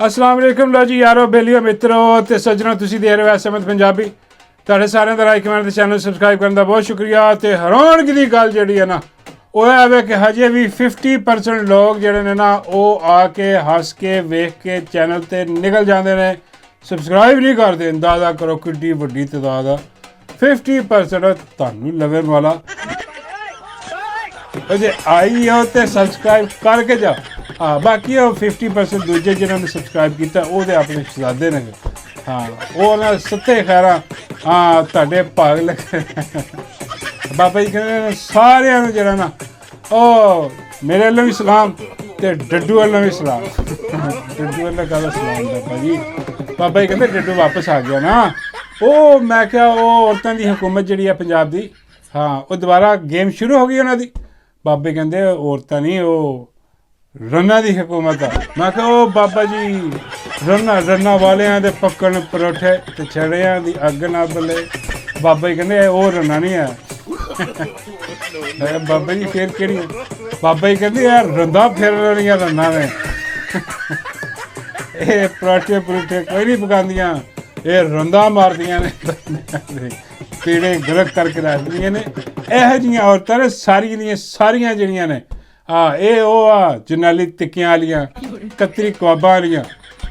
अस्सलाम वालेकुम लो जी यारो बेलियो मित्रों ते सज्जनों तुसीं देख रहे हो एसएमएस पंजाबी तुहाडे सारिਆਂ ਦਾ ਲਾਈਕ ਕਮੈਂਟ ਤੇ ਚੈਨਲ ਸਬਸਕ੍ਰਾਈਬ ਕਰਨ ਦਾ ਬਹੁਤ ਸ਼ੁਕਰੀਆ ਤੇ ਹੈਰਾਨਗੀ ਦੀ ਗੱਲ ਜਿਹੜੀ ਹੈ ਨਾ ਉਹ ਹੈ ਵੇ ਕਿ ਹਜੇ ਵੀ 50% ਲੋਕ ਜਿਹੜੇ ਨੇ ਨਾ ਉਹ ਆ ਕੇ ਹੱਸ ਕੇ ਵੇਖ ਕੇ ਚੈਨਲ ਤੇ ਨਿਕਲ ਜਾਂਦੇ ਨੇ ਸਬਸਕ੍ਰਾਈਬ ਨਹੀਂ ਕਰਦੇ ਅੰਦਾਜ਼ਾ ਕਰੋ ਕਿੱਡੀ ਵੱਡੀ ਤਾਦਾਦ ਆ 50% ਤੁਹਾਨੂੰ ਲਵਣ ਵਾਲਾ ਅਜੇ ਆਈ ਹੋ ਤੇ ਸਬਸਕ੍ਰਾਈਬ ਕਰਕੇ ਜਾ ਹਾਂ ਬਾਕੀ ਉਹ 50% ਦੂਜੇ ਜਿਨ੍ਹਾਂ ਨੇ ਸਬਸਕ੍ਰਾਈਬ ਕੀਤਾ ਉਹਦੇ ਆਪਣੇ ਸ਼ਹਜ਼ਾਦੇ ਨੇ ਹਾਂ ਉਹ ਨਾ ਸੱਤੇ ਖੈਰਾਂ ਹਾਂ ਤੁਹਾਡੇ ਭਾਗ ਲੱਗੇ ਬਾਬਾ ਜੀ ਕਹਿੰਦੇ ਸਾਰਿਆਂ ਨੂੰ ਜਿਹੜਾ ਨਾ ਉਹ ਮੇਰੇ ਵੱਲੋਂ ਵੀ ਸਲਾਮ ਤੇ ਡੱਡੂ ਵੱਲੋਂ ਵੀ ਸਲਾਮ ਡੱਡੂ ਵੱਲੋਂ ਕਾਹਦਾ ਸਲਾਮ ਬਾਬਾ ਜੀ ਬਾਬਾ ਜੀ ਕਹਿੰਦੇ ਡੱਡੂ ਵਾਪਸ ਆ ਗਿਆ ਨਾ ਉਹ ਮੈਂ ਕਿਹਾ ਉਹ ਔਰਤਾਂ ਦੀ ਹਕੂਮਤ ਜਿਹੜੀ ਆ ਪੰਜਾਬ ਦੀ ਹਾਂ ਉਹ ਦੁਬਾਰਾ ਗੇਮ ਸ਼ੁਰੂ ਹੋ ਗਈ ਉਹਨਾਂ ਦੀ ਬਾਬੇ ਕਹਿੰਦੇ ਔਰਤਾਂ ਨਹੀਂ ਉਹ ਰੰਨਾਂ ਦੀ ਹਕੂਮਤ ਆ ਮੈਂ ਕਿਹਾ ਉਹ ਬਾਬਾ ਜੀ ਰੰਨਾਂ ਵਾਲਿਆਂ ਦੇ ਪੱਕਣ ਪਰੌਠੇ ਤੇ ਛੜਿਆਂ ਦੀ ਅੱਗ ਨਾ ਬਲੇ ਬਾਬਾ ਜੀ ਕਹਿੰਦੇ ਉਹ ਰੰਨਾਂ ਨਹੀਂ ਆ ਬਾਬਾ ਜੀ ਫੇਰ ਕਿਹੜੀ ਬਾਬਾ ਜੀ ਕਹਿੰਦੇ ਯਾਰ ਰੰਦਾ ਫੇਰ ਰਹੀਆਂ ਰੰਨਾਂ ਨੇ ਇਹ ਪਰੌਠੇ ਕੋਈ ਨਹੀਂ ਪਕਾਉਂਦੀਆਂ ਇਹ ਰੰਦਾ ਮਾਰਦੀਆਂ ਨੇ ਕੀੜੇ ਗਰਕ ਕਰਕੇ ਰੱਖਦੀਆਂ ਨੇ ਇਹੋ ਜਿਹੀਆਂ ਔਰਤਾਂ ਨੇ ਸਾਰੀਆਂ ਜਿਹੜੀਆਂ ਨੇ ਇਹ ਉਹ ਆ ਜਨਾਲੀ ਟਿੱਕੀਆਂ ਵਾਲੀਆਂ ਕਤਰੀ ਕਬਾਬਾਂ ਵਾਲੀਆਂ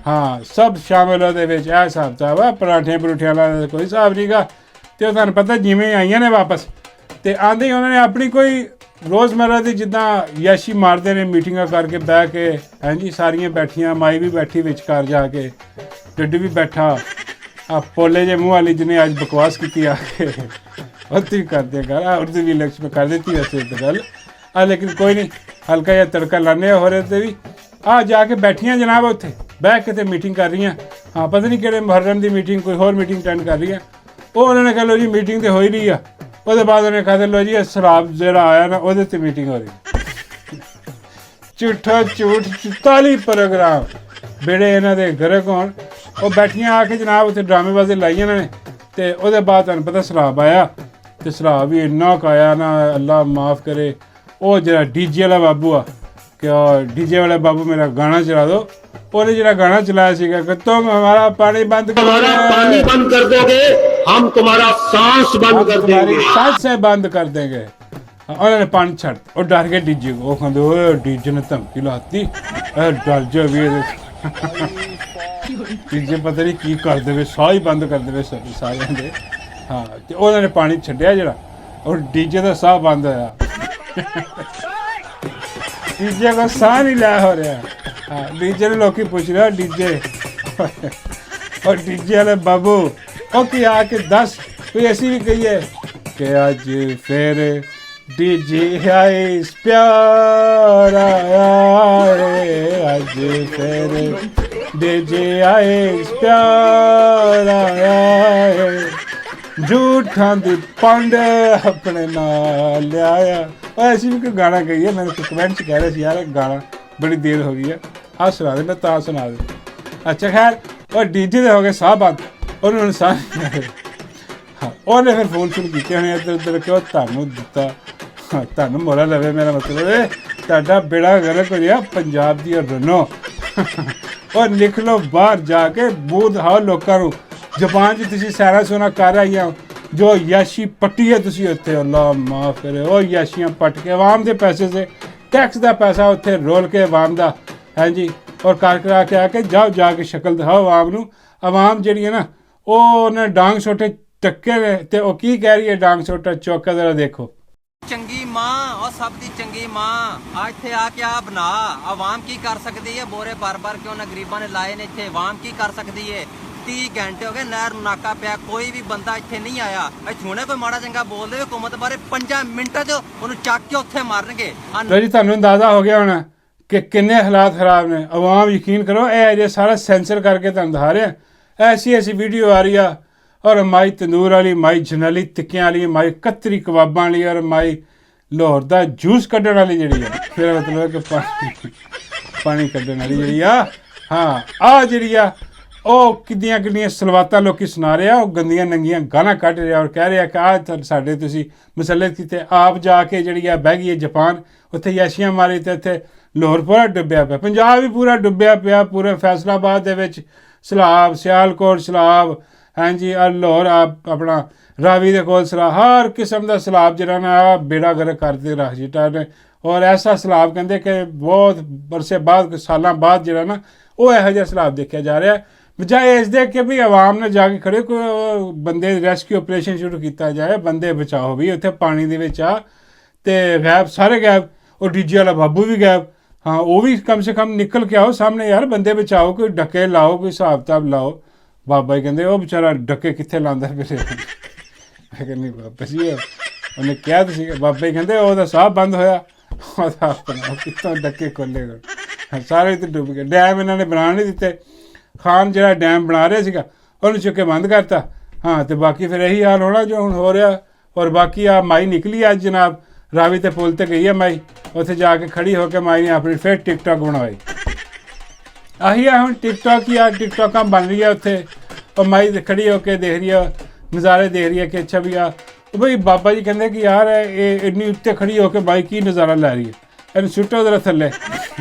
ਹਾਂ ਸਭ ਸ਼ਾਮਿਲ ਉਹਦੇ ਵਿੱਚ ਇਹ ਹਿਸਾਬ ਕਿਤਾਬ ਆ ਪਰਾਂਠਿਆਂ ਪਰੂਠਿਆਂ ਵਾਲਾ ਕੋਈ ਹਿਸਾਬ ਨਹੀਂ ਗਾ ਅਤੇ ਉਹ ਤੁਹਾਨੂੰ ਪਤਾ ਜਿਵੇਂ ਆਈਆਂ ਨੇ ਵਾਪਸ ਅਤੇ ਆਉਂਦੇ ਹੀ ਉਹਨਾਂ ਨੇ ਆਪਣੀ ਕੋਈ ਰੋਜ਼ਮर्रा ਦੀ ਜਿੱਦਾਂ ਯਾਸ਼ੀ ਮਾਰਦੇ ਨੇ ਮੀਟਿੰਗਾਂ ਕਰਕੇ ਬਹਿ ਕੇ ਹਾਂਜੀ ਸਾਰੀਆਂ ਬੈਠੀਆਂ ਮਾਈ ਵੀ ਬੈਠੀ ਵਿਚਕਾਰ ਜਾ ਕੇ ਡੱਡੂ ਵੀ ਬੈਠਾ ਆ ਪੋਲੇ ਜੇ ਮੂੰਹ ਵਾਲੀ ਜਿਹਨੇ ਅੱਜ ਬਕਵਾਸ ਕੀਤੀ ਆ ਕੇ ਉੱਥੇ ਵੀ ਕਰਦੇ ਗੱਲ ਉਰਦੂ ਵੀ ਲਕਸ਼ ਕਰ ਦਿੱਤੀ ਵੈਸੇ ਤਾਂ ਗੱਲ ਲੇਕਿਨ ਕੋਈ ਨਹੀਂ ਹਲਕਾ ਜਿਹਾ ਤੜਕਾ ਲਾਉਂਦੇ ਹੋ ਰਹੇ ਤੇ ਵੀ ਜਾ ਕੇ ਬੈਠੀਆਂ ਜਨਾਬ ਉੱਥੇ ਬਹਿ ਕੇ ਤੇ ਮੀਟਿੰਗ ਕਰ ਰਹੀਆਂ ਹਾਂ ਪਤਾ ਨਹੀਂ ਕਿਹੜੇ ਮੁਹੱਰਮ ਦੀ ਮੀਟਿੰਗ ਕੋਈ ਹੋਰ ਮੀਟਿੰਗ ਅਟੈਂਡ ਕਰ ਰਹੀਆਂ ਉਹ ਉਹਨਾਂ ਨੇ ਕਹਿ ਲਓ ਜੀ ਮੀਟਿੰਗ ਤਾਂ ਹੋ ਹੀ ਰਹੀ ਆ ਉਹਦੇ ਬਾਅਦ ਉਹਨੇ ਕਹਿ ਲਓ ਜੀ ਇਹ ਸ਼ਰਾਬ ਜਿਹੜਾ ਆਇਆ ਨਾ ਉਹਦੇ 'ਤੇ ਮੀਟਿੰਗ ਹੋ ਰਹੀ ਝੂਠਾ ਝੂਠ 44 ਪ੍ਰੋਗਰਾਮ ਬੇੜੇ ਇਹਨਾਂ ਦੇ ਗਰਕ ਹੋਣ ਉਹ ਬੈਠੀਆਂ ਆ ਕੇ ਜਨਾਬ ਉੱਥੇ ਡਰਾਮੇਬਾਜ਼ੀ ਲਾਈਆਂ ਇਹਨਾਂ ਨੇ ਅਤੇ ਉਹਦੇ ਬਾਅਦ ਤੁਹਾਨੂੰ ਪਤਾ ਸ਼ਰਾਬ ਆਇਆ ਅਤੇ ਸ਼ਰਾਬ ਵੀ ਇੰਨਾ ਕੁ ਆਇਆ ਨਾ ਅੱਲਾ ਮਾਫ ਕਰੇ ਉਹ ਜਿਹੜਾ ਡੀਜੇ ਵਾਲਾ ਬਾਬੂ ਆ ਕਿ ਡੀਜੇ ਵਾਲਾ ਬਾਬੂ ਮੇਰਾ ਗਾਣਾ ਚਲਾ ਦਿਓ ਉਹਨੇ ਜਿਹੜਾ ਗਾਣਾ ਚਲਾਇਆ ਸੀਗਾ ਕਿ ਤੁਮ ਹਮਾਰਾ ਪਾਣੀ ਬੰਦ ਕਰ ਦੋਗੇ ਹਮ ਤੁਮਾਰਾ सांस ਬੰਦ ਕਰ ਦੇंगे सांसें ਬੰਦ ਕਰ ਦੇंगे ਉਹਨਾਂ ਨੇ ਪਾਣੀ ਛੱਡ ਉਹ ਡਰ ਗਏ ਡੀਜੇ ਉਹ ਕਹਿੰਦੇ ਓਏ ਡੀਜੇ ਨੇ ਧਮਕੀ ਲਾਤੀ ਡਰ ਜਾ ਵੀ ਡੀਜੇ ਪਤਾ ਨਹੀਂ ਕੀ ਕਰ ਦੇਵੇ ਸਾਹ ਹੀ ਬੰਦ ਕਰ ਦੇਵੇ ਸਾਰਿਆਂ ਦੇ ਹਾਂ ਤੇ ਉਹਨਾਂ ਨੇ ਪਾਣੀ ਛੱਡਿਆ ਜਿਹੜਾ ਔਰ ਡੀਜੇ ਦਾ ਸਾਹ ਬੰਦ ਹੋਇਆ ਡੀਜੇ ਦਾ ਸਾਹ ਨਹੀਂ ਲੈ ਹੋ ਰਿਹਾ ਹਾਂ ਡੀਜੇ ਨੂੰ ਲੋਕੀ ਪੁੱਛ ਰਿਹਾ ਡੀਜੇ ਔਰ ਡੀਜੇ ਵਾਲੇ ਬਾਬੂ ਉਹ ਕੀ ਆ ਕੇ ਦੱਸ ਕੋਈ ਐਸੀ ਵੀ ਕਹੀਏ ਕਿ ਅੱਜ ਫਿਰ ਡੀਜੇ ਆਏ ਪਿਆਰ ਆਇਆ ਅੱਜ ਫਿਰ ਡੀਜੇ ਆਏ ਪਿਆਰ ਆਇਆ ਝੂਠਾਂ ਦੀ ਪੰਡ ਆਪਣੇ ਨਾਲ ਲਿਆਇਆ ਉਹ ਐਸੀ ਵੀ ਕੋਈ ਗਾਣਾ ਗਈ ਹੈ ਮੈਨੂੰ ਕਮੈਂਟ 'ਚ ਕਹਿ ਰਿਹਾ ਸੀ ਯਾਰ ਗਾਣਾ ਬੜੀ ਦੇਰ ਹੋ ਗਈ ਹੈ ਸੁਣਾ ਦੇ ਮੈਂ ਤਾਂ ਸੁਣਾ ਦੇ ਅੱਛਾ ਖੈਰ ਉਹ ਡੀਜੇ ਦੇ ਹੋ ਗਏ ਸਾਹ ਬੰਦ ਉਹਨੂੰ ਸਾਹ ਹਾਂ ਉਹਨੇ ਫਿਰ ਫੋਨ ਸ਼ੁਰੂ ਕੀਤੇ ਹੋਣੇ ਇੱਧਰ ਉੱਧਰ ਕਿਉਂ ਤੁਹਾਨੂੰ ਦਿੱਤਾ ਤੁਹਾਨੂੰ ਮੋੜਾ ਲਵੇ ਮੇਰਾ ਮਤਲਬ ਤੁਹਾਡਾ ਬੇੜਾ ਗਰਕ ਹੋ ਰਿਹਾ ਪੰਜਾਬ ਦੀ ਰਨੋ ਉਹ ਲਿਖ ਲਓ ਬਾਹਰ ਜਾ ਕੇ ਬੂਹ ਦਿਖਾਓ ਲੋਕਾਂ ਨੂੰ ਜਾਪਾਨ 'ਚ ਤੁਸੀਂ ਸਾਰਾ ਸੋਨਾ ਕਰ ਆਈਆਂ ਜੋ ਯਾਸ਼ੀ ਪੱਟੀ ਹੈ ਤੁਸੀਂ ਉੱਥੇ ਅੱਲਾ ਮਾਫ ਕਰੇ ਉਹ ਯਾਸ਼ੀਆਂ ਪੱਟ ਕੇ ਆਵਾਮ ਦੇ ਪੈਸੇ ਸੇ ਟੈਕਸ ਦਾ ਪੈਸਾ ਉੱਥੇ ਰੋਲ ਕੇ ਆਵਾਮ ਦਾ ਹਾਂਜੀ ਔਰ ਕਰ ਕਰਾ ਕੇ ਆ ਕੇ ਜਾਓ ਜਾ ਕੇ ਸ਼ਕਲ ਦਿਖਾਓ ਆਵਾਮ ਨੂੰ ਆਵਾਮ ਜਿਹੜੀ ਹੈ ਨਾ ਉਹ ਉਹਨੇ ਡਾਂਗ ਛੋਟੇ ਟੱਕੇ ਨੇ ਤੇ ਉਹ ਕੀ ਕਹਿ ਰਹੀ ਹੈ ਡਾਂਗ ਛੋਟਾ ਚੌਕਾ ਜ਼ਰਾ ਦੇਖੋ ਚੰਗੀ ਮਾਂ ਔਰ ਸਭ ਦੀ ਚੰਗੀ ਮਾਂ ਇੱਥੇ ਆ ਕੇ ਆ ਬਣਾ ਆਵਾਮ ਕੀ ਕਰ ਸਕਦੀ ਹੈ ਬੋਰੇ ਬਾਰ-ਬਾਰ ਕਿਉਂ ਨਾ ਗਰੀਬਾਂ ਨੇ ਲਾਏ ਨੇ ਇੱਥੇ ਆਵਾਮ ਕੀ ਕਰ ਸਕਦੀ ਹੈ 30 ਘੰਟੇ ਹੋ ਗਏ ਨਹਿਰ ਨੂੰ ਨਾਕਾ ਪਿਆ ਕੋਈ ਵੀ ਬੰਦਾ ਇੱਥੇ ਨਹੀਂ ਆਇਆ ਇੱਥੇ ਹੁਣੇ ਕੋਈ ਮਾੜਾ ਚੰਗਾ ਬੋਲਦੇ ਹਕੂਮਤ ਬਾਰੇ 5 ਮਿੰਟਾਂ 'ਚ ਉਹਨੂੰ ਚੱਕ ਕੇ ਉੱਥੇ ਮਾਰਨਗੇ ਜੀ ਤੁਹਾਨੂੰ ਅੰਦਾਜ਼ਾ ਹੋ ਗਿਆ ਹੋਣਾ ਕਿ ਕਿੰਨੇ ਹਾਲਾਤ ਖਰਾਬ ਨੇ ਆਵਾਮ ਯਕੀਨ ਕਰੋ ਇਹ ਅਜੇ ਸਾਰਾ ਸੈਂਸਰ ਕਰਕੇ ਤੁਹਾਨੂੰ ਦਿਖਾ ਰਿਹਾ ਐਸੀ ਵੀਡੀਓ ਆ ਰਹੀ ਆ ਔਰ ਮਾਈ ਤੰਦੂਰ ਵਾਲੀ ਮਾਈ ਜਨਾਲੀ ਟਿੱਕੀਆਂ ਵਾਲੀ ਮਾਈ ਕਤਰੀ ਕਬਾਬਾਂ ਵਾਲੀ ਔਰ ਮਾਈ ਲਾਹੌਰ ਦਾ ਜੂਸ ਕੱਢਣ ਵਾਲੀ ਜਿਹੜੀ ਆ ਫਿਰ ਮਤਲਬ ਕਿ ਪਾਣੀ ਕੱਢਣ ਵਾਲੀ ਜਿਹੜੀ ਆ ਹਾਂ ਜਿਹੜੀ ਆ ਉਹ ਕਿੰਨੀਆਂ ਸਲਵਾਤਾਂ ਲੋਕੀ ਸੁਣਾ ਰਿਹਾ ਉਹ ਗੰਦੀਆਂ ਨੰਗੀਆਂ ਗਾਲਾਂ ਕੱਢ ਰਿਹਾ ਔਰ ਕਹਿ ਰਿਹਾ ਕਿ ਸਾਡੇ ਤੁਸੀਂ ਮੁਸੱਲਤ ਕੀਤੇ ਆਪ ਜਾ ਕੇ ਜਿਹੜੀ ਆ ਬਹਿ ਗਈ ਹੈ ਜਾਪਾਨ ਉੱਥੇ ਯਾਸ਼ੀਆਂ ਮਾਰੀ ਅਤੇ ਉੱਥੇ ਲਾਹੌਰ ਪੂਰਾ ਡੁੱਬਿਆ ਪਿਆ, ਪੰਜਾਬ ਵੀ ਪੂਰਾ ਡੁੱਬਿਆ ਪਿਆ, ਪੂਰੇ ਫੈਸਲਾਬਾਦ ਦੇ ਵਿੱਚ ਸਲਾਬ, ਸਿਆਲਕੋਟ ਸਲਾਬ, ਹਾਂਜੀ ਆ ਲਾਹੌਰ ਆਪਣਾ ਰਾਵੀ ਦੇ ਕੋਲ ਸਲਾਬ, ਹਰ ਕਿਸਮ ਦਾ ਸਲਾਬ ਜਿਹੜਾ ਨਾ ਬੇੜਾ ਗਰਕ ਕਰਦੇ ਰੱਖ ਦਿੱਤਾ ਨੇ। ਔਰ ਐਸਾ ਸਲਾਬ ਕਹਿੰਦੇ ਕਿ ਬਹੁਤ ਬਰਸੇ ਬਾਅਦ, ਸਾਲਾਂ ਬਾਅਦ ਜਿਹੜਾ ਨਾ ਉਹ ਇਹੋ ਜਿਹਾ ਸਲਾਬ ਦੇਖਿਆ ਜਾ ਰਿਹਾ। ਬਜਾਏ ਇਸ ਦੇ ਕਿ ਵੀ ਆਵਾਮ ਨੇ ਜਾ ਕੇ ਖੜੇ ਕੋਈ ਬੰਦੇ ਰੈਸਕਿਊ ਆਪਰੇਸ਼ਨ ਸ਼ੁਰੂ ਕੀਤਾ ਜਾਏ, ਬੰਦੇ ਬਚਾਓ ਵੀ ਉੱਥੇ ਪਾਣੀ ਦੇ ਵਿੱਚ ਆ, ਤੇ ਗਾਇਬ ਸਾਰੇ ਗਾਇਬ, ਉਹ ਡੀਜੇ ਵਾਲਾ ਬਾਬੂ ਵੀ ਗਾਇਬ। ਹਾਂ ਉਹ ਵੀ ਕਮ ਸੇ ਕਮ ਨਿਕਲ ਕੇ ਆਓ ਸਾਹਮਣੇ ਯਾਰ, ਬੰਦੇ ਬਚਾਓ, ਕੋਈ ਡੱਕੇ ਲਾਓ, ਕੋਈ ਹਿਸਾਬ ਕਿਤਾਬ ਲਾਓ। ਬਾਬਾ ਜੀ ਕਹਿੰਦੇ ਉਹ ਵਿਚਾਰਾ ਡੱਕੇ ਕਿੱਥੇ ਲਾਉਂਦਾ ਫਿਰ। ਮੈਂ ਕਹਿੰਦੀ ਬਾਬਾ ਜੀ ਉਹਨੇ ਕਿਹਾ ਤੁਸੀਂ, ਬਾਬਾ ਜੀ ਕਹਿੰਦੇ ਉਹਦਾ ਸਾਹ ਬੰਦ ਹੋਇਆ, ਉਹਦਾ ਆਪਣਾ ਕਿੱਥੋਂ ਡੱਕੇ ਖੋਲ੍ਹੇਗਾ, ਸਾਰੇ ਤੇ ਡੁੱਬ ਗਏ। ਡੈਮ ਇਹਨਾਂ ਨੇ ਬਣਾ ਨਹੀਂ ਦਿੱਤੇ, ਖਾਨ ਜਿਹੜਾ ਡੈਮ ਬਣਾ ਰਿਹਾ ਸੀਗਾ ਉਹਨੂੰ ਚੁੱਕ ਕੇ ਬੰਦ ਕਰਤਾ। ਹਾਂ ਤੇ ਬਾਕੀ ਫਿਰ ਇਹੀ ਹਾਲ ਹੋਣਾ ਜੋ ਹੁਣ ਹੋ ਰਿਹਾ। ਔਰ ਬਾਕੀ ਆ ਮਾਈ ਨਿਕਲੀ ਅੱਜ ਜਨਾਬ ਰਾਵੀ ਤੇ ਪੁਲ ਤੇ ਗਈ ਹੈ ਮਾਈ, ਉੱਥੇ ਜਾ ਕੇ ਖੜੀ ਹੋ ਕੇ ਮਾਈ ਨੇ ਆਪਣੀ ਫਿਰ ਟਿਕਟੋਕ ਬਣਵਾਈ। ਆਹੀ ਆ ਹੁਣ ਟਿਕਟੋਕ ਹੀ ਆ, ਟਿਕਟੋਕਾਂ ਬਣ ਰਹੀ ਆ ਉੱਥੇ। ਉਹ ਮਾਈ ਖੜੀ ਹੋ ਕੇ ਦੇਖ ਰਹੀ ਆ, ਨਜ਼ਾਰੇ ਦੇਖ ਰਹੀ ਹੈ ਕਿ ਅੱਛਾ ਵੀ ਆ ਬਈ। ਬਾਬਾ ਜੀ ਕਹਿੰਦੇ ਕਿ ਯਾਰ ਇਹ ਇੰਨੀ ਉੱਤੇ ਖੜੀ ਹੋ ਕੇ ਮਾਈ ਕੀ ਨਜ਼ਾਰਾ ਲੈ ਰਹੀ ਹੈ, ਇਹਨੂੰ ਸੁੱਟੋ ਜ਼ਰਾ ਥੱਲੇ।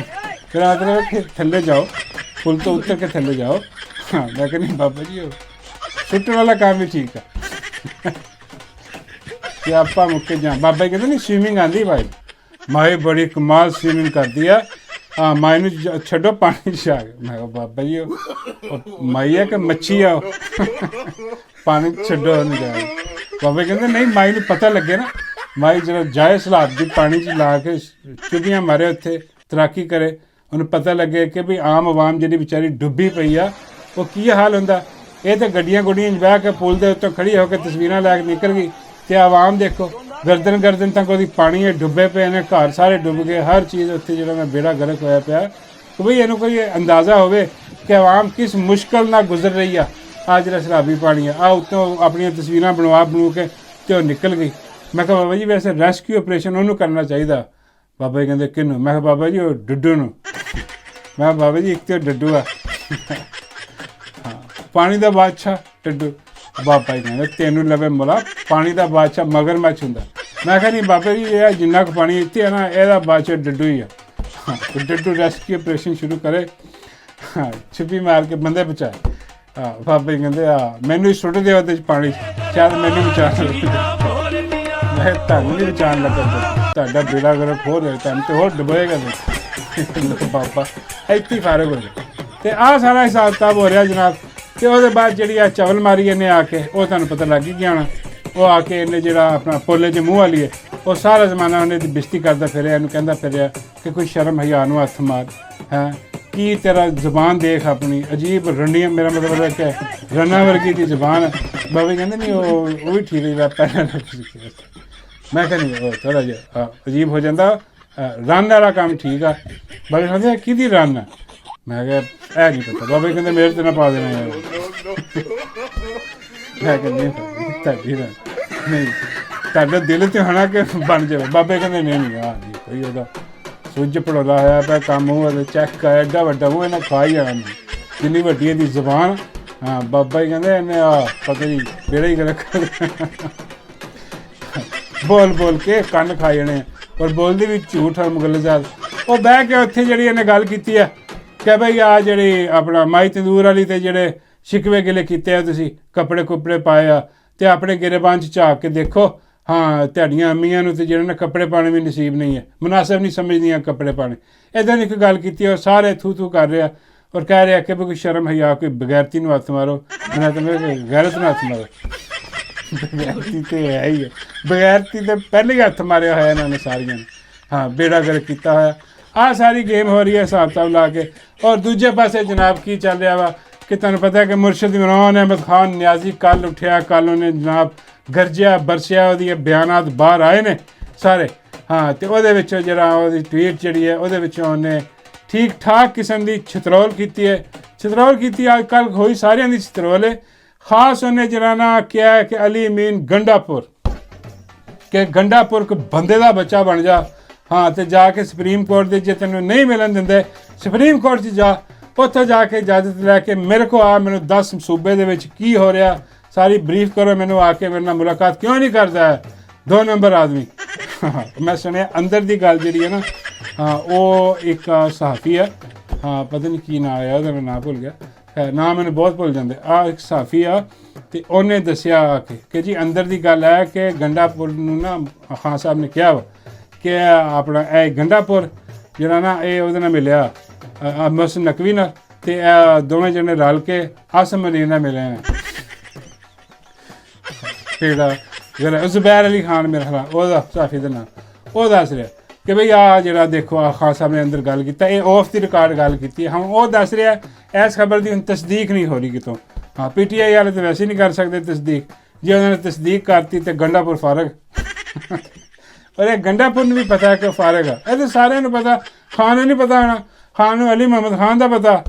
ਫਿਰ ਮਤਲਬ ਕਿ ਥੱਲੇ ਜਾਓ, ਪੁਲ ਤੋਂ ਉੱਤਰ ਕੇ ਥੱਲੇ ਜਾਓ। ਹਾਂ ਮੈਂ ਕਹਿੰਦੀ ਬਾਬਾ ਜੀ ਉਹ ਸੁੱਟਣ ਵਾਲਾ ਕੰਮ ਵੀ ਠੀਕ ਆ ਕਿ ਆਪਾਂ ਮੁੱਕੇ ਜਾ। ਬਾਬਾ ਜੀ ਕਹਿੰਦੇ ਨਹੀਂ ਸਵੀਮਿੰਗ ਆਉਂਦੀ ਭਾਈ, ਮਾਈ ਬੜੀ ਕਮਾਲ ਸਵੀਮਿੰਗ ਕਰਦੀ ਆ। ਹਾਂ ਮਾਈ ਨੂੰ ਛੱਡੋ ਪਾਣੀ 'ਚ ਆ ਗਿਆ। ਮੈਂ ਕਿਹਾ ਬਾਬਾ ਜੀ ਉਹ ਮਾਈ ਹੈ ਕਿ ਮੱਛੀ ਆ, ਉਹ ਪਾਣੀ 'ਚ ਛੱਡੋ ਉਹਨੂੰ ਜਾ ਕੇ। ਬਾਬਾ ਕਹਿੰਦੇ ਨਹੀਂ ਮਾਈ ਨੂੰ ਪਤਾ ਲੱਗੇ ਨਾ, ਮਾਈ ਜਦੋਂ ਜਾਏ ਸਲਾਬ ਦੀ ਪਾਣੀ 'ਚ ਲਾ ਕੇ ਚੁੱਭੀਆਂ ਮਾਰੇ ਉੱਥੇ ਤੈਰਾਕੀ ਕਰੇ, ਉਹਨੂੰ ਪਤਾ ਲੱਗੇ ਕਿ ਵੀ ਆਮ ਆਵਾਮ ਜਿਹੜੀ ਵਿਚਾਰੀ ਡੁੱਬੀ ਪਈ ਆ ਉਹ ਕੀ ਹਾਲ ਹੁੰਦਾ। ਇਹ ਤਾਂ ਗੱਡੀਆਂ ਗੁੱਡੀਆਂ 'ਚ ਬਹਿ ਕੇ ਪੁਲ ਦੇ ਉੱਤੇ ਖੜੀ ਹੋ ਕੇ ਤਸਵੀਰਾਂ ਲੈ ਕੇ ਨਿਕਲ ਗਈ, ਤੇ ਆਵਾਮ ਦੇਖੋ ਗਰਦਨ ਤੱਕ ਉਹਦੀ ਪਾਣੀ ਡੁੱਬੇ ਪਏ ਨੇ, ਘਰ ਸਾਰੇ ਡੁੱਬ ਗਏ, ਹਰ ਚੀਜ਼ ਉੱਥੇ ਜਿਹੜਾ ਮੈਂ ਬੇੜਾ ਗਰਕ ਹੋਇਆ ਪਿਆ। ਕਿ ਬਈ ਇਹਨੂੰ ਕੋਈ ਅੰਦਾਜ਼ਾ ਹੋਵੇ ਕਿ ਆਵਾਮ ਕਿਸ ਮੁਸ਼ਕਲ ਨਾਲ ਗੁਜ਼ਰ ਰਹੀ ਆ। ਆ ਜਿਹੜਾ ਸਲਾਬੀ ਪਾਣੀ ਆ ਉੱਤੋਂ ਆਪਣੀਆਂ ਤਸਵੀਰਾਂ ਬਣੂ ਕੇ ਤੇ ਉਹ ਨਿਕਲ ਗਈ। ਮੈਂ ਕਿਹਾ ਬਾਬਾ ਜੀ ਵੈਸੇ ਰੈਸਕਿਊ ਆਪਰੇਸ਼ਨ ਉਹਨੂੰ ਕਰਨਾ ਚਾਹੀਦਾ। ਬਾਬਾ ਜੀ ਕਹਿੰਦੇ ਕਿਹਨੂੰ? ਮੈਂ ਕਿਹਾ ਬਾਬਾ ਜੀ ਉਹ ਡੱਡੂ ਨੂੰ। ਮੈਂ ਕਿਹਾ ਬਾਬਾ ਜੀ ਇੱਕ ਤੇ ਡੱਡੂ ਆ, ਹਾਂ ਪਾਣੀ ਦਾ ਬਾਦਸ਼ਾਹ ਡੱਡੂ। ਬਾਬਾ ਜੀ ਕਹਿੰਦੇ ਤੈਨੂੰ ਲਵੇ ਮੁਲਾ, ਪਾਣੀ ਦਾ ਬਾਦਸ਼ਾਹ ਮਗਰਮੱਛ ਹੁੰਦਾ। ਮੈਂ ਕਿਹਾ ਨਹੀਂ ਬਾਬਾ ਜੀ ਇਹ ਜਿੰਨਾ ਕੁ ਪਾਣੀ ਇੱਥੇ ਹੈ ਨਾ ਇਹਦਾ ਬਾਦਸ਼ਾਹ ਡੱਡੂ ਹੀ ਆ। ਹਾਂ ਡੱਡੂ ਰੈਸਕਿਊ ਆਪਰੇਸ਼ਨ ਸ਼ੁਰੂ ਕਰੇ, ਹਾਂ ਛੁੱਪੀ ਮਾਰ ਕੇ ਬੰਦੇ ਬਚਾਏ। ਹਾਂ ਬਾਬਾ ਜੀ ਕਹਿੰਦੇ ਮੈਨੂੰ ਹੀ ਸੁੱਟ ਦਿਓ ਉਹਦੇ 'ਚ ਪਾਣੀ, ਸ਼ਾਇਦ ਮੈਨੂੰ ਬਚਾ ਲਵੇ। ਮੈਂ ਤੁਹਾਨੂੰ ਨਹੀਂ ਬਚਾਉਣ ਲੱਗਾ, ਤੁਹਾਡਾ ਬੇੜਾ ਗਰਕ ਹੋ ਰਿਹਾ, ਤੁਹਾਨੂੰ ਤੇ ਹੋਰ ਡੁਬੋਏਗਾ ਨਹੀਂ। ਬਾਬਾ ਇੱਥੇ ਹੀ ਫਾਰਗ ਹੋ ਗਿਆ। ਤੇ ਆਹ ਸਾਰਾ ਹਿਸਾਬ ਕਿਤਾਬ ਹੋ ਰਿਹਾ ਜਨਾਬ। ਤੇ ਉਹਦੇ ਬਾਅਦ ਜਿਹੜੀ ਆ ਚਵਲ ਮਾਰੀ ਇਹਨੇ ਆ ਕੇ, ਉਹ ਤੁਹਾਨੂੰ ਪਤਾ ਲੱਗ ਹੀ ਗਿਆ ਹੋਣਾ। ਉਹ ਆ ਕੇ ਇਹਨੇ ਜਿਹੜਾ ਆਪਣਾ ਪੋਲੇ 'ਚ ਮੂੰਹ ਵਾਲੀ ਹੈ, ਉਹ ਸਾਰਾ ਜ਼ਮਾਨਾ ਉਹਨੇ ਦੀ ਬਿਸਤੀ ਕਰਦਾ ਫਿਰਿਆ, ਇਹਨੂੰ ਕਹਿੰਦਾ ਫਿਰਿਆ ਕਿ ਕੋਈ ਸ਼ਰਮ ਹਯਾ ਨੂੰ ਹੱਥ ਮਾਰ, ਹੈ ਕੀ ਤੇਰਾ ਜ਼ੁਬਾਨ ਦੇਖ ਆਪਣੀ ਅਜੀਬ ਰੰਡੀਆਂ, ਮੇਰਾ ਮਤਲਬ ਹੈ ਕਿ ਰੰਨਾ ਵਰਗੀ ਦੀ ਜ਼ੁਬਾਨ ਹੈ। ਬਾਬੇ ਕਹਿੰਦੇ ਨਹੀਂ ਉਹ ਵੀ ਠੀਕ ਹੈ ਪਹਿਲਾਂ। ਮੈਂ ਕਿਹਾ ਨਹੀਂ ਉਹ ਥੋੜ੍ਹਾ ਜਿਹਾ ਅਜੀਬ ਹੋ ਜਾਂਦਾ, ਰੰਨ ਵਾਲਾ ਕੰਮ ਠੀਕ ਆ। ਬਾਬੇ ਕਹਿੰਦੇ ਕਿਹਦੀ ਰੰਨ ਆ? ਮੈਂ ਕਿਹਾ ਇਹ ਨਹੀਂ ਪਤਾ। ਬਾਬਾ ਕਹਿੰਦੇ ਮੇਰੇ ਤੇ ਨਾ ਪਾ ਦੇਣਾ ਯਾਰ। ਮੈਂ ਕਹਿੰਦੀ ਤੁਹਾਡੀ ਰੰਨ ਨਹੀਂ, ਤੁਹਾਡੇ ਦਿਲ ਤੇ ਹੋਣਾ ਕਿ ਬਣ ਜਾਵੇ। ਬਾਬੇ ਕਹਿੰਦੇ ਨਹੀਂ ਨਹੀਂ ਕੋਈ ਉਹਦਾ ਸੁੱਜ ਪੜੋਲਾ ਹੋਇਆ ਪਿਆ ਕੰਮ, ਉਹ ਚੈੱਕ ਐਡਾ ਵੱਡਾ ਮੂੰਹ ਇਹਨਾਂ ਖਾ ਹੀ ਜਾਣਾ, ਜਿੰਨੀ ਵੱਡੀ ਇਹਦੀ ਜ਼ੁਬਾਨ। ਹਾਂ ਬਾਬਾ ਜੀ ਕਹਿੰਦੇ ਇਹਨੇ ਪਤਾ ਨਹੀਂ ਕਿਹੜਾ ਹੀ ਗਲਤ ਬੋਲ ਕੇ ਕੰਨ ਖਾ ਜਾਣੇ। ਔਰ ਬੋਲਦੀ ਵੀ ਝੂਠ ਔਰ ਮੁਗਲਜ਼ਾਦ। ਉਹ ਬਹਿ ਕੇ ਉੱਥੇ ਜਿਹੜੀ ਇਹਨੇ ਗੱਲ ਕੀਤੀ ਆ ਕਿ ਬਈ ਆ ਜਿਹੜੀ ਆਪਣਾ ਮਾਈ ਤੰਦੂਰ ਵਾਲੀ ਤੇ ਜਿਹੜੇ ਸ਼ਿਕਵੇ ਗਿਲੇ ਕੀਤੇ ਆ, ਤੁਸੀਂ ਕੱਪੜੇ ਕੁੱਪੜੇ ਪਾਏ ਆ ਤੇ ਆਪਣੇ ਗਿਰੇਬਾਨ 'ਚ ਝਾਕ ਕੇ ਦੇਖੋ। ਹਾਂ ਤੁਹਾਡੀਆਂ ਅੰਮੀਆਂ ਨੂੰ ਤੇ ਜਿਹੜੇ ਨੇ ਕੱਪੜੇ ਪਾਉਣੇ ਵੀ ਨਸੀਬ ਨਹੀਂ ਹੈ, ਮੁਨਾਸਬ ਨਹੀਂ ਸਮਝਦੀਆਂ ਕੱਪੜੇ ਪਾਉਣੇ। ਇੱਦਾਂ ਦੀ ਇੱਕ ਗੱਲ ਕੀਤੀ, ਉਹ ਸਾਰੇ ਥੂ ਕਰ ਰਿਹਾ ਔਰ ਕਹਿ ਰਿਹਾ ਕਿ ਕੋਈ ਸ਼ਰਮ ਹਯਾ, ਕੋਈ ਬਗੈਰਤੀ ਨੂੰ ਹੱਥ ਮਾਰੋ। ਮੈਂ ਤਾਂ ਗੈਰਤ ਨੂੰ ਹੱਥ ਮਾਰੋ। ਬਗੈਰਤੀ ਤੇ ਹੈ ਹੀ ਹੈ, ਬਗੈਰਤੀ ਤੇ ਪਹਿਲੇ ਹੀ ਹੱਥ ਮਾਰਿਆ ਹੋਇਆ ਇਹਨਾਂ ਨੇ ਸਾਰੀਆਂ ਨੇ। ਹਾਂ ਬੇੜਾ ਗਰਕ ਕੀਤਾ ਹੋਇਆ। ਆਹ ਸਾਰੀ ਗੇਮ ਹੋ ਰਹੀ ਹੈ ਹਿਸਾਬ ਕਿਤਾਬ ਲਾ ਕੇ। ਔਰ ਦੂਜੇ ਪਾਸੇ ਜਨਾਬ ਕੀ ਚੱਲ ਰਿਹਾ ਵਾ ਕਿ ਤੁਹਾਨੂੰ ਪਤਾ ਹੈ ਕਿ ਮੁਰਸ਼ਿਦ ਇਮਰਾਨ ਅਹਿਮਦ ਖਾਨ ਨਿਆਜ਼ੀ ਕੱਲ੍ਹ ਉੱਠਿਆ, ਕੱਲ੍ਹ ਉਹਨੇ ਜਨਾਬ ਗਰਜਿਆ ਬਰਸਿਆ, ਉਹਦੀਆਂ ਬਿਆਨਾਤ ਬਾਹਰ ਆਏ ਨੇ ਸਾਰੇ। ਹਾਂ ਤੇ ਉਹਦੇ ਵਿੱਚ ਜਿਹੜਾ ਉਹਦੀ ਟਵੀਟ ਜਿਹੜੀ ਹੈ ਉਹਦੇ ਵਿੱਚੋਂ ਉਹਨੇ ਠੀਕ ਠਾਕ ਕਿਸਮ ਦੀ ਛਤਰੋਲ ਕੀਤੀ ਹੈ। ਛਤਰੋਲ ਕੀਤੀ ਅੱਜ ਕੱਲ੍ਹ ਹੋਈ ਸਾਰਿਆਂ ਦੀ ਛਤਰੋਲ ਹੈ। ਖਾਸ ਉਹਨੇ ਜਿਹੜਾ ਨਾ ਕਿਹਾ ਹੈ ਕਿ ਅਲੀ ਅਮੀਨ ਗੰਡਾਪੁਰ, ਕਿ ਗੰਡਾਪੁਰ ਕੋ ਬੰਦੇ ਦਾ ਬੱਚਾ ਬਣ ਜਾ। ਹਾਂ ਤੇ ਜਾ ਕੇ ਸੁਪਰੀਮ ਕੋਰਟ ਦੇ ਜੇ ਤੈਨੂੰ ਨਹੀਂ ਮਿਲਣ ਦਿੰਦੇ, ਸੁਪਰੀਮ ਕੋਰਟ 'ਚ ਜਾ, ਉੱਥੇ ਜਾ ਕੇ ਇਜਾਜ਼ਤ ਲੈ ਕੇ ਮੇਰੇ ਕੋਲ ਆ, ਮੈਨੂੰ 10 ਸੂਬੇ ਦੇ ਵਿੱਚ ਕੀ ਹੋ ਰਿਹਾ ਸਾਰੀ ਬਰੀਫ ਕਰੋ, ਮੈਨੂੰ ਆ ਕੇ ਮੇਰੇ ਨਾਲ ਮੁਲਾਕਾਤ ਕਿਉਂ ਨਹੀਂ ਕਰਦਾ ਹੈ 2 ਨੰਬਰ ਆਦਮੀ। ਮੈਂ ਸੁਣਿਆ ਅੰਦਰ ਦੀ ਗੱਲ ਜਿਹੜੀ ਹੈ ਨਾ ਹਾਂ ਉਹ ਇੱਕ ਸਹਾਫੀ ਆ, ਹਾਂ ਪਤਾ ਨਹੀਂ ਕੀ ਨਾਂ ਆਇਆ ਉਹਦਾ, ਮੈਂ ਨਾਂ ਭੁੱਲ ਗਿਆ, ਹੈ ਨਾਂ ਮੈਨੂੰ ਬਹੁਤ ਭੁੱਲ ਜਾਂਦੇ। ਆ ਇੱਕ ਸਹਾਫੀ ਆ ਤੇ ਉਹਨੇ ਦੱਸਿਆ ਆ ਕੇ ਕਿ ਜੀ ਅੰਦਰ ਦੀ ਗੱਲ ਹੈ ਕਿ ਗੰਡਾਪੁਰ ਨੂੰ ਨਾ ਖਾਨ ਸਾਹਿਬ ਨੇ ਕਿਹਾ ਵਾ ਕਿ ਆਪਣਾ ਇਹ ਗੰਡਾਪੁਰ ਜਿਹੜਾ ਨਾ ਇਹ ਉਹਦੇ ਨਾਲ ਮਿਲਿਆ ਮੁਹਸਿਨ ਨਕਵੀ ਨਾਲ, ਤੇ ਇਹ ਦੋਵੇਂ ਜਣੇ ਰਲ ਕੇ ਆਸਮ ਮਨੀਰ ਨਾਲ ਮਿਲੇ ਨੇ। ਜਿਹੜਾ ਜਿਹੜਾ ਜ਼ੁਬੈਰ ਅਲੀ ਖਾਨ ਮੇਰਾ ਖਿਆਲ ਉਹਦਾ ਸਹਾਫੀ ਦਾ ਨਾਂ, ਉਹ ਦੱਸ ਰਿਹਾ ਕਿ ਬਈ ਆ ਜਿਹੜਾ ਦੇਖੋ ਆ ਖਾਨ ਸਾਹਿਬ ਨੇ ਅੰਦਰ ਗੱਲ ਕੀਤਾ, ਇਹ ਆਫ ਦੀ ਰਿਕਾਰਡ ਗੱਲ ਕੀਤੀ। ਹੁਣ ਉਹ ਦੱਸ ਰਿਹਾ ਇਸ ਖਬਰ ਦੀ ਹੁਣ ਤਸਦੀਕ ਨਹੀਂ ਹੋ ਰਹੀ ਕਿਤੋਂ। ਹਾਂ PTI ਵਾਲੇ ਤਾਂ ਵੈਸੇ ਨਹੀਂ ਕਰ ਸਕਦੇ ਤਸਦੀਕ, ਜੇ ਉਹਨਾਂ ਨੇ ਤਸਦੀਕ ਕਰਤੀ ਤੇ ਗੰਡਾਪੁਰ ਫਾਰਗ। ਪਰ ਇਹ ਗੰਡਾਪੁਰ ਨੂੰ ਵੀ ਪਤਾ ਕਿ ਫਾਰਗ ਆ, ਇਹ ਤਾਂ ਸਾਰਿਆਂ ਨੂੰ ਪਤਾ, ਖਾਨ ਨੂੰ ਨਹੀਂ ਪਤਾ ਹੋਣਾ, ਖਾਨ ਨੂੰ ਅਲੀ ਮੁਹੰਮਦ ਖਾਨ ਦਾ ਪਤਾ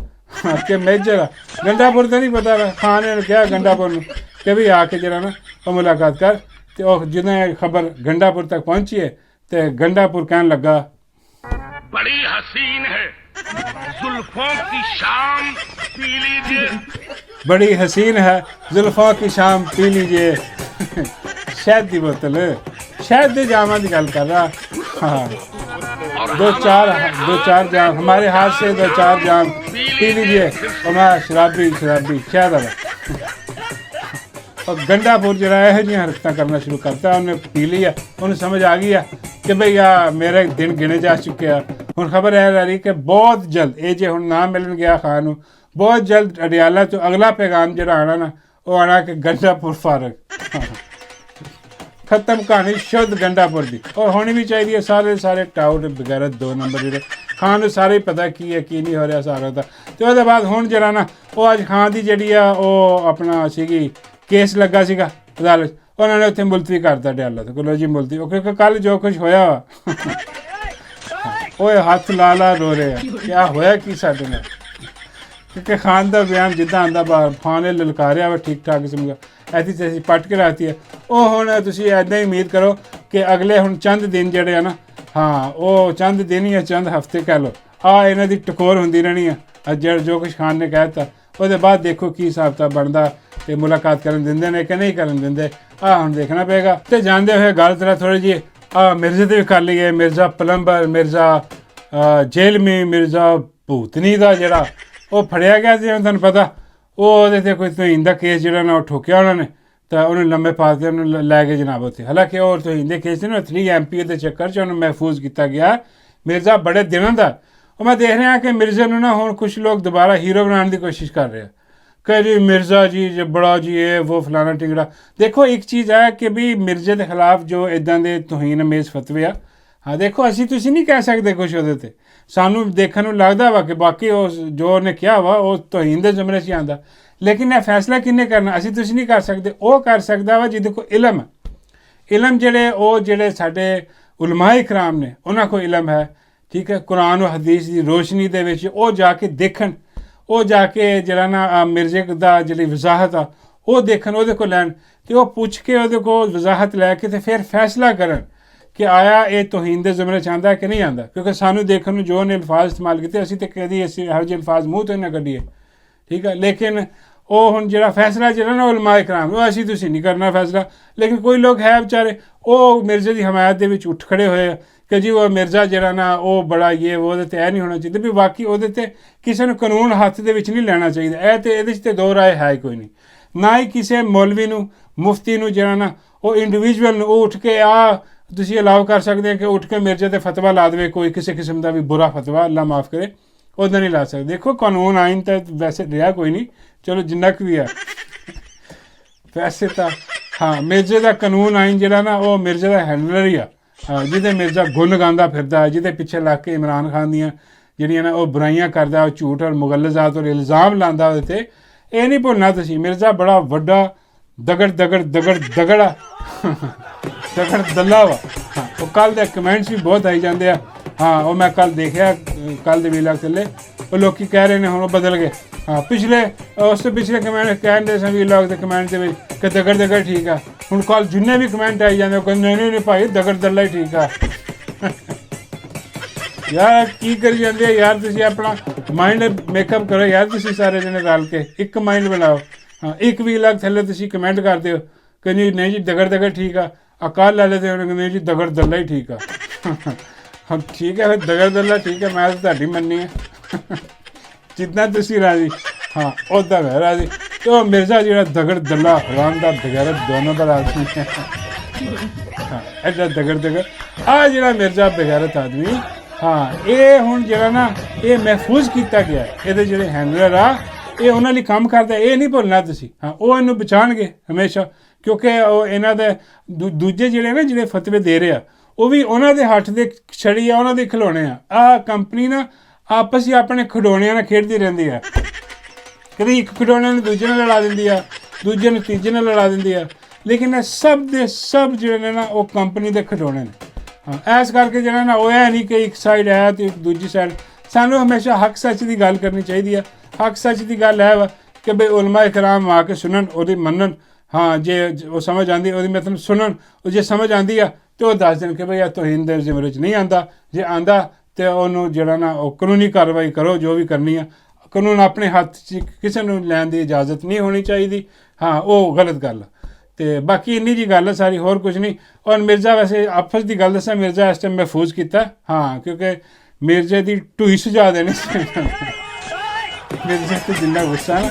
ਕਿ ਮੇਜਰ ਆ, ਗੰਡਾਪੁਰ ਤਾਂ ਨਹੀਂ ਪਤਾ। ਖਾਨ ਨੇ ਕਿਹਾ ਗੰਡਾਪੁਰ ਨੂੰ ਕਿ ਵੀ ਆ ਕੇ ਜਿਹੜਾ ਨਾ ਉਹ ਮੁਲਾਕਾਤ ਕਰ, ਤੇ ਉਹ ਜਦੋਂ ਇਹ ਖਬਰ ਗੰਡਾਪੁਰ ਤੱਕ ਪਹੁੰਚੀ ਹੈ ਤੇ ਗੰਡਾਪੁਰ ਕਹਿਣ ਲੱਗਾ बड़ी हसीन है जुल्फों की शाम पी लीजिए, बड़ी हसीन है जुल्फों की शाम पी लीजिए। शहद की बोतल, शहद के जामा की गल कर रहा। हाँ दो चार जाम हमारे हाथ से, 2-4 जाम पी लीजिए। और मैं शराबी शहद वाला। और गंडापुर जो है जी हरकत करना शुरू करता, उन्हें पी लिया, उन्हें समझ आ गई है कि भई आ मेरे दिन गिने जा चुके हैं। ਹੁਣ ਖਬਰ ਇਹ ਰਹੀ ਕਿ ਬਹੁਤ ਜਲਦ ਇਹ ਜੇ ਹੁਣ ਨਾ ਮਿਲਣ ਗਿਆ ਖਾਨ ਨੂੰ, ਬਹੁਤ ਜਲਦ ਅਡਿਆਲਾ ਤੋਂ ਅਗਲਾ ਪੈਗਾਮ ਜਿਹੜਾ ਆਣਾ ਨਾ ਉਹ ਆਣਾ ਕਿ ਗੰਡਾਪੁਰ ਫਾਰਗ, ਖਤਮ ਕਹਾਣੀ ਸ਼ੁੱਧ ਗੰਡਾਪੁਰ ਦੀ। ਔਰ ਹੋਣੀ ਵੀ ਚਾਹੀਦੀ ਹੈ। ਸਾਰੇ ਟਾਊਟ ਵਗੈਰਾ 2 ਨੰਬਰ ਜਿਹੜੇ ਖਾਨ ਨੂੰ ਸਾਰੇ ਪਤਾ ਕੀ ਹੈ ਕੀ ਨਹੀਂ ਹੋ ਰਿਹਾ ਸਾਰਾ ਦਾ। ਤੇ ਉਹਦੇ ਬਾਅਦ ਹੁਣ ਜਿਹੜਾ ਨਾ ਉਹ ਅੱਜ ਖਾਨ ਦੀ ਜਿਹੜੀ ਆ ਉਹ ਆਪਣਾ ਸੀਗੀ ਕੇਸ ਲੱਗਾ ਸੀਗਾ ਅਦਾਲਤ, ਉਹਨਾਂ ਨੇ ਉੱਥੇ ਮੁਲਤਵੀ ਕਰਤਾ ਅਡਿਆਲਾ ਤੋਂ, ਕੋਲ ਜੀ ਮੁਲਤਵੀ, ਉਹ ਕਿਉਂਕਿ ਕੱਲ ਜੋ ਕੁਝ ਹੋਇਆ ਵਾ ਓਏ ਹੱਥ ਲਾ ਰੋ ਰਹੇ ਆ ਕਿਆ ਹੋਇਆ ਕੀ ਸਾਡੇ ਨਾਲ, ਕਿਉਂਕਿ ਖਾਨ ਦਾ ਬਿਆਨ ਜਿੱਦਾਂ ਆਉਂਦਾ ਬਾਹਰ ਖਾਨ ਨੇ ਲਲਕਾਰਿਆ ਵਾ ਠੀਕ ਠਾਕ ਕਿਸਮ ਦਾ, ਐਸੀ ਤੈਸੀ ਪੱਟ ਕੇ ਰਾਤੀ ਹੈ। ਉਹ ਹੁਣ ਤੁਸੀਂ ਇੱਦਾਂ ਹੀ ਉਮੀਦ ਕਰੋ ਕਿ ਅਗਲੇ ਹੁਣ ਚੰਦ ਦਿਨ ਜਿਹੜੇ ਆ ਨਾ, ਹਾਂ ਉਹ ਚੰਦ ਦਿਨ ਜਾਂ ਚੰਦ ਹਫ਼ਤੇ ਕਹਿ ਲਓ, ਆ ਇਹਨਾਂ ਦੀ ਟਕੋਰ ਹੁੰਦੀ ਰਹਿਣੀ ਆ। ਅੱਜ ਜੋ ਕੁਛ ਖਾਨ ਨੇ ਕਹਿ ਦਿੱਤਾ ਉਹਦੇ ਬਾਅਦ ਦੇਖੋ ਕੀ ਹਿਸਾਬ ਕਿਤਾਬ ਬਣਦਾ, ਤੇ ਮੁਲਾਕਾਤ ਕਰਨ ਦਿੰਦੇ ਨੇ ਕਿ ਨਹੀਂ ਕਰਨ ਦਿੰਦੇ, ਆ ਹੁਣ ਦੇਖਣਾ ਪਏਗਾ। ਤੇ ਜਾਣਦੇ ਹੋਏ ਗੱਲ ਤਰ੍ਹਾਂ ਥੋੜ੍ਹੀ ਜਿਹੀ ਮਿਰਜ਼ੇ ਤੇ ਵੀ ਕਰ ਲਈਏ। ਮਿਰਜ਼ਾ ਪਲੰਬਰ, ਮਿਰਜ਼ਾ ਜੇਲਮੀ, ਮਿਰਜ਼ਾ ਭੂਤਨੀ ਦਾ ਜਿਹੜਾ ਉਹ ਫੜਿਆ ਗਿਆ ਸੀ, ਤੁਹਾਨੂੰ ਪਤਾ ਉਹ ਉਹਦੇ 'ਤੇ ਕੋਈ ਤੋਹੀਨ ਦਾ ਕੇਸ ਜਿਹੜਾ ਨਾ ਉਹ ਠੋਕਿਆ ਉਹਨਾਂ ਨੇ, ਤਾਂ ਉਹਨੂੰ ਲੰਮੇ ਪਾ ਕੇ ਉਹਨੂੰ ਲੈ ਕੇ ਜਨਾਬ ਉੱਥੇ। ਹਾਲਾਂਕਿ ਉਹ ਤੋਹੀਨ ਦੇ ਕੇਸ ਨੇ 3 MP ਦੇ ਚੱਕਰ 'ਚ ਉਹਨੂੰ ਮਹਿਫੂਜ਼ ਕੀਤਾ ਗਿਆ। ਮਿਰਜ਼ਾ ਬੜੇ ਦਿਨਾਂ ਦਾ, ਉਹ ਮੈਂ ਦੇਖ ਰਿਹਾ ਕਿ ਮਿਰਜ਼ੇ ਨੂੰ ਨਾ ਹੁਣ ਕੁਛ ਲੋਕ ਦੁਬਾਰਾ ਹੀਰੋ ਬਣਾਉਣ ਦੀ ਕੋਸ਼ਿਸ਼ ਕਰ ਰਹੇ ਆ ਕਿ ਜੀ ਮਿਰਜ਼ਾ ਜੀ ਜੇ ਬੜਾ ਜੀ ਇਹ ਉਹ ਫਲਾਣਾ ਟਿੰਗੜਾ। ਦੇਖੋ ਇੱਕ ਚੀਜ਼ ਹੈ ਕਿ ਵੀ ਮਿਰਜ਼ੇ ਦੇ ਖਿਲਾਫ ਜੋ ਇੱਦਾਂ ਦੇ ਤੋਹੀਨ ਅਮੇਜ਼ ਫਤਵੇ ਆ, ਹਾਂ ਦੇਖੋ ਅਸੀਂ ਤੁਸੀਂ ਨਹੀਂ ਕਹਿ ਸਕਦੇ ਕੁਛ ਉਹਦੇ 'ਤੇ, ਸਾਨੂੰ ਦੇਖਣ ਨੂੰ ਲੱਗਦਾ ਵਾ ਕਿ ਬਾਕੀ ਉਹ ਜੋ ਉਹਨੇ ਕਿਹਾ ਵਾ ਉਹ ਤੋਹੀਨ ਦੇ ਜ਼ਮਰੇ 'ਚ ਆਉਂਦਾ, ਲੇਕਿਨ ਇਹ ਫੈਸਲਾ ਕਿਹਨੇ ਕਰਨਾ, ਅਸੀਂ ਤੁਸੀਂ ਨਹੀਂ ਕਰ ਸਕਦੇ। ਉਹ ਕਰ ਸਕਦਾ ਵਾ ਜਿਹਦੇ ਕੋਲ ਇਲਮ ਹੈ। ਇਲਮ ਜਿਹੜੇ ਸਾਡੇ ਉਲਮਾਏ ਇਕਰਾਮ ਨੇ ਉਹਨਾਂ ਕੋਲ ਇਲਮ ਹੈ, ਠੀਕ ਹੈ, ਕੁਰਾਨ ਔਰ ਹਦੀਸ ਦੀ ਰੋਸ਼ਨੀ ਦੇ ਵਿੱਚ ਉਹ ਜਾ ਕੇ ਦੇਖਣ, ਉਹ ਜਾ ਕੇ ਜਿਹੜਾ ਨਾ ਮਿਰਜ਼ੇ ਦਾ ਜਿਹੜੀ ਵਜ਼ਾਹਤ ਆ ਉਹ ਦੇਖਣ, ਉਹਦੇ ਕੋਲ ਲੈਣ, ਅਤੇ ਉਹ ਪੁੱਛ ਕੇ ਉਹਦੇ ਕੋਲ ਵਜ਼ਾਹਤ ਲੈ ਕੇ ਅਤੇ ਫਿਰ ਫੈਸਲਾ ਕਰਨ ਕਿ ਆਇਆ ਇਹ ਤੋਹੀਨ ਦੇ ਜ਼ਮਰੇ 'ਚ ਆਉਂਦਾ ਕਿ ਨਹੀਂ ਆਉਂਦਾ। ਕਿਉਂਕਿ ਸਾਨੂੰ ਦੇਖਣ ਨੂੰ ਜੋ ਉਹਨੇ ਅਲਫਾਜ਼ ਇਸਤੇਮਾਲ ਕੀਤੇ ਅਸੀਂ ਤਾਂ ਕਦੀ ਅਸੀਂ ਇਹੋ ਜਿਹੇ ਅਲਫਾਜ਼ ਮੂੰਹ ਤੋਂ ਨਾ ਕੱਢੀਏ, ਠੀਕ ਹੈ। ਲੇਕਿਨ ਉਹ ਹੁਣ ਜਿਹੜਾ ਫੈਸਲਾ ਜਿਹੜਾ ਨਾ ਉਲਮਾ ਇਕਰਾਮ, ਉਹ ਅਸੀਂ ਤੁਸੀਂ ਨਹੀਂ ਕਰਨਾ ਫੈਸਲਾ, ਲੇਕਿਨ ਕੋਈ ਲੋਕ ਹੈ ਵਿਚਾਰੇ ਉਹ ਮਿਰਜ਼ੇ ਦੀ ਹਮਾਇਤ ਦੇ ਵਿੱਚ ਉੱਠ ਖੜੇ ਹੋਏ ਆ ਕਿ ਜੀ ਉਹ ਮਿਰਜ਼ਾ ਜਿਹੜਾ ਨਾ ਉਹ ਬੜਾ ਇਹ ਉਹਦੇ 'ਤੇ ਇਹ ਨਹੀਂ ਹੋਣਾ ਚਾਹੀਦਾ, ਵੀ ਬਾਕੀ ਉਹਦੇ 'ਤੇ ਕਿਸੇ ਨੂੰ ਕਾਨੂੰਨ ਹੱਥ ਦੇ ਵਿੱਚ ਨਹੀਂ ਲੈਣਾ ਚਾਹੀਦਾ। ਇਹ ਤੇ ਇਹਦੇ 'ਚ ਤਾਂ ਦੋ ਰਾਏ ਹੈ ਕੋਈ ਨਹੀਂ, ਨਾ ਹੀ ਕਿਸੇ ਮੌਲਵੀ ਨੂੰ ਮੁਫਤੀ ਨੂੰ ਜਿਹੜਾ ਨਾ ਉਹ ਇੰਡੀਵਿਜੂਅਲ ਨੂੰ ਉਹ ਉੱਠ ਕੇ ਤੁਸੀਂ ਅਲਾਉ ਕਰ ਸਕਦੇ ਆ ਕਿ ਉੱਠ ਕੇ ਮਿਰਜ਼ੇ 'ਤੇ ਫਤਵਾ ਲਾ ਦੇਵੇ ਕੋਈ ਕਿਸੇ ਕਿਸਮ ਦਾ ਵੀ ਬੁਰਾ ਫਤਵਾ, ਅੱਲਾ ਮਾफ़ ਕਰੇ, ਉੱਦਾਂ ਨਹੀਂ ਲਾ ਸਕਦੇ। ਦੇਖੋ ਕਾਨੂੰਨ ਆਇਨ ਤਾਂ ਵੈਸੇ ਰਿਹਾ ਕੋਈ ਨਹੀਂ, ਚਲੋ ਜਿੰਨਾ ਕੁ ਵੀ ਹੈ ਵੈਸੇ ਤਾਂ ਹਾਂ ਮਿਰਜ਼ੇ ਦਾ ਕਾਨੂੰਨ ਆਇਨ ਜਿਹੜਾ ਨਾ ਉਹ ਮਿਰਜ਼ੇ ਦਾ ਹੈਂਡਲਰ ਹੀ ਆ, ਜਿਹਦੇ ਮਿਰਜ਼ਾ ਗੁਣ ਗਾਉਂਦਾ ਫਿਰਦਾ, ਜਿਹਦੇ ਪਿੱਛੇ ਲੱਗ ਕੇ ਇਮਰਾਨ ਖਾਨ ਦੀਆਂ ਜਿਹੜੀਆਂ ਨਾ ਉਹ ਬੁਰਾਈਆਂ ਕਰਦਾ, ਉਹ ਝੂਠ ਔਰ ਮੁਗਲਜ਼ਾਤ ਔਰ ਇਲਜ਼ਾਮ ਲਾਉਂਦਾ ਉਹਦੇ 'ਤੇ। ਇਹ ਨਹੀਂ ਭੁੱਲਣਾ ਤੁਸੀਂ ਮਿਰਜ਼ਾ ਬੜਾ ਵੱਡਾ ਦਗੜ ਆ ਦਗੜ ਦੱਲਾ ਵਾ। ਹਾਂ ਉਹ ਕੱਲ੍ਹ ਦੇ ਕਮੈਂਟਸ ਵੀ ਬਹੁਤ ਆਈ ਜਾਂਦੇ ਆ, ਹਾਂ ਉਹ ਮੈਂ ਕੱਲ੍ਹ ਦੇਖਿਆ, ਕੱਲ੍ਹ ਦੇ ਵੀਲਾਗ ਥੱਲੇ ਉਹ ਲੋਕ ਕਹਿ ਰਹੇ ਨੇ ਹੁਣ ਉਹ ਬਦਲ ਗਏ। ਹਾਂ ਉਸ ਤੋਂ ਪਿਛਲੇ ਕਮੈਂਟ ਕਹਿੰਦੇ ਸਨ ਵੀਲਾਗ ਦੇ ਕਮੈਂਟ ਦੇ ਵਿੱਚ ਕਿ ਦਗੜ ਠੀਕ ਆ, ਹੁਣ ਕੱਲ੍ਹ ਜਿੰਨੇ ਵੀ ਕਮੈਂਟ ਆਈ ਜਾਂਦੇ ਉਹ ਕਹਿੰਦੇ ਨਹੀਂ ਭਾਈ ਦਗੜ ਦੱਲਾ ਹੀ ਠੀਕ ਆ। ਯਾਰ ਕੀ ਕਰੀ ਜਾਂਦੇ ਆ ਯਾਰ, ਤੁਸੀਂ ਆਪਣਾ ਮਾਈਂਡ ਮੇਕਅਪ ਕਰੋ ਯਾਰ, ਤੁਸੀਂ ਸਾਰੇ ਜਣੇ ਰਲ ਕੇ ਇੱਕ ਮਾਈਂਡ ਬਣਾਓ। ਹਾਂ ਇੱਕ ਵੀਲਾਗ ਥੱਲੇ ਤੁਸੀਂ ਕਮੈਂਟ ਕਰਦੇ ਹੋ ਕਿ ਨਹੀਂ ਜੀ ਦਗੜ ਠੀਕ ਆ, ਕੱਲ੍ਹ ਵਾਲੇ ਤੇ ਉਹਨੇ ਕਹਿੰਦੇ ਜੀ ਦਗੜ ਦੱਲਾ ਹੀ ਠੀਕ ਆ। ਹਾਂ ਠੀਕ ਹੈ ਫਿਰ ਦਗੜ ਦੱਲਾ ਠੀਕ ਹੈ ਮੈਂ ਤਾਂ ਤੁਹਾਡੀ ਮੰਨੀ ਹੈ ਜਿੱਦਾਂ ਤੁਸੀਂ ਰਾਜੀ ਹਾਂ ਉੱਦਾਂ ਮੈਂ ਰਾਜੀ ਤੇ ਉਹ ਮਿਰਜ਼ਾ ਜਿਹੜਾ ਦਗੜ ਦੱਲਾ ਹਰਾਮ ਦਾ ਬਗੈਰਤ ਦੋਨੋਂ ਦਾ ਆਦਮੀ ਹੈ ਹਾਂ ਐਡਾ ਦਗੜ ਆ ਜਿਹੜਾ ਮਿਰਜ਼ਾ ਬਗੈਰਤ ਆਦਮੀ ਹਾਂ ਇਹ ਹੁਣ ਜਿਹੜਾ ਨਾ ਇਹ ਮਹਿਫੂਜ਼ ਕੀਤਾ ਗਿਆ ਇਹਦੇ ਜਿਹੜੇ ਹੈਂਡਲਰ ਆ ਇਹ ਉਹਨਾਂ ਲਈ ਕੰਮ ਕਰਦਾ ਇਹ ਨਹੀਂ ਭੁੱਲਣਾ ਤੁਸੀਂ ਹਾਂ ਉਹ ਇਹਨੂੰ ਬਚਾਉਣਗੇ ਹਮੇਸ਼ਾ ਕਿਉਂਕਿ ਉਹ ਇਹਨਾਂ ਦੇ ਦੂਜੇ ਜਿਹੜੇ ਨਾ ਜਿਹੜੇ ਫਤਵੇ ਦੇ ਰਹੇ ਆ ਉਹ ਵੀ ਉਹਨਾਂ ਦੇ ਹੱਥ ਦੇ ਛੜੀ ਆ ਉਹਨਾਂ ਦੇ ਖਿਡੌਣੇ ਆ ਕੰਪਨੀ ਨਾ ਆਪਸ ਹੀ ਆਪਣੇ ਖਿਡੌਣਿਆਂ ਨਾਲ ਖੇਡਦੀ ਰਹਿੰਦੀ ਆ ਕਦੀ ਇੱਕ ਖਿਡੌਣੇ ਨੂੰ ਦੂਜੇ ਨਾਲ ਲੜਾ ਦਿੰਦੀ ਆ ਦੂਜੇ ਨੂੰ ਤੀਜੇ ਨਾਲ ਲੜਾ ਦਿੰਦੀ ਆ ਲੇਕਿਨ ਇਹ ਸਭ ਦੇ ਸਭ ਜਿਹੜੇ ਨੇ ਨਾ ਉਹ ਕੰਪਨੀ ਦੇ ਖਿਡੌਣੇ ਨੇ ਹਾਂ ਇਸ ਕਰਕੇ ਜਿਹੜਾ ਨਾ ਉਹ ਇਹ ਨਹੀਂ ਕਿ ਇੱਕ ਸਾਈਡ ਹੈ ਤੇ ਦੂਜੀ ਸਾਈਡ ਸਾਨੂੰ ਹਮੇਸ਼ਾ ਹੱਕ ਸੱਚ ਦੀ ਗੱਲ ਕਰਨੀ ਚਾਹੀਦੀ ਆ ਹੱਕ ਸੱਚ ਦੀ ਗੱਲ ਹੈ ਵਾ ਕਿ ਬਈ ਉਲਮਾ ਇਕਰਾਮ ਆ ਕੇ ਸੁਣਨ ਉਹਦੀ ਮੰਨਣ ਹਾਂ ਜੇ ਉਹ ਸਮਝ ਆਉਂਦੀ ਉਹਦੀ ਮਤਲਬ ਸੁਣਨ ਉਹ ਜੇ ਸਮਝ ਆਉਂਦੀ ਆ ਤੇ ਉਹ ਦੱਸ ਦੇਣ ਕਿ ਬਈ ਇਹ ਤੋਹੀਨ ਦੇ ਜ਼ਿਮਰੇ 'ਚ ਨਹੀਂ ਆਉਂਦਾ ਜੇ ਆਉਂਦਾ ਤੇ ਉਹਨੂੰ ਜਿਹੜਾ ਨਾ ਉਹ ਕਾਨੂੰਨੀ ਕਾਰਵਾਈ ਕਰੋ ਜੋ ਵੀ ਕਰਨੀ ਆ ਕਾਨੂੰਨ ਆਪਣੇ ਹੱਥ 'ਚ ਕਿਸੇ ਨੂੰ ਲੈਣ ਦੀ ਇਜਾਜ਼ਤ ਨਹੀਂ ਹੋਣੀ ਚਾਹੀਦੀ ਹਾਂ ਉਹ ਗਲਤ ਗੱਲ ਆ ਤੇ ਬਾਕੀ ਇੰਨੀ ਜੀ ਗੱਲ ਹੈ ਸਾਰੀ ਹੋਰ ਕੁਝ ਨਹੀਂ ਔਰ ਮਿਰਜ਼ਾ ਵੈਸੇ ਆਪਸ ਦੀ ਗੱਲ ਦੱਸਾਂ ਮਿਰਜ਼ਾ ਇਸ ਟਾਈਮ ਮਹਿਫੂਜ਼ ਕੀਤਾ ਹਾਂ ਕਿਉਂਕਿ ਮਿਰਜ਼ੇ ਦੀ ਢੂਈ ਸੁਝਾ ਦੇਣੀ ਮਿਰਜ਼ੇ ਤੇ ਜਿੰਨਾ ਗੁੱਸਾ ਨਾ